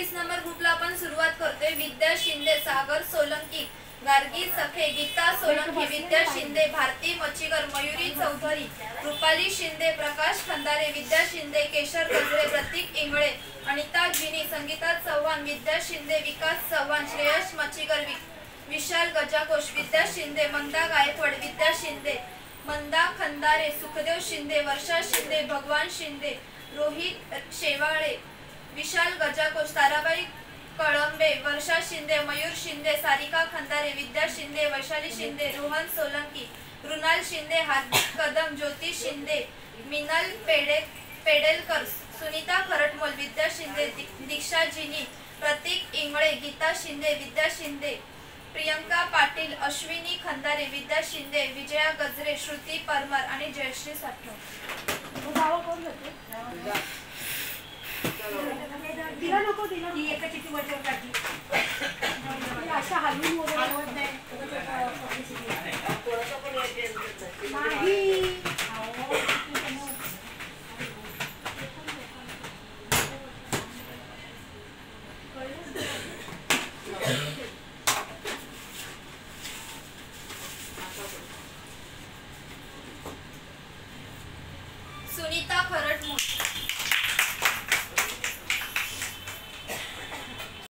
20 number ग्रुपला आपण सुरुवात करतोय। विद्या शिंदे, सागर सोलंकी, गार्गी सखे, गीता सोलंकी, विद्या शिंदे, भारती मच्छीकर, मयुरी चौधरी, रुपाली शिंदे, प्रकाश खंदारे, विद्या शिंदे, केशर गजरे, प्रतीक इंगळे, अनिता जिनी, संगीता चव्हाण, विद्या शिंदे, विकास चव्हाण, श्रेयस मच्छीकर, विशाल गजाकोश, विद्या शिंदे, मंदा गायकवाड, विद्या शिंदे, मंदा खंदारे, सुखदेव शिंदे, वर्षा शिंदे, भगवान शिंदे, रोहित शेवाळे, विशाल गजाकोश, ताराबाई कळंबे, वर्षा शिंदे, मयूर शिंदे, सारिका खंदारे, विद्या शिंदे, वैशाली शिंदे, रोहन सोलंकी, रुणाल शिंदे, हार्दिक कदम, ज्योती शिंदे, मिनल पेडेलकर, सुनीता खरटमोल, विद्या शिंदे, दीक्षा जिनी, प्रतीक इंगळे, गीता शिंदे, विद्या शिंदे, प्रियंका पाटील, अश्विनी खंदारे, विद्या शिंदे, विजया गजरे, श्रुती परमार आणि जयश्री साठव। तिला नको, तिला ती एका चिठ्ठी वरच्या टाकली अशा हलवून वगैरे होत नाही।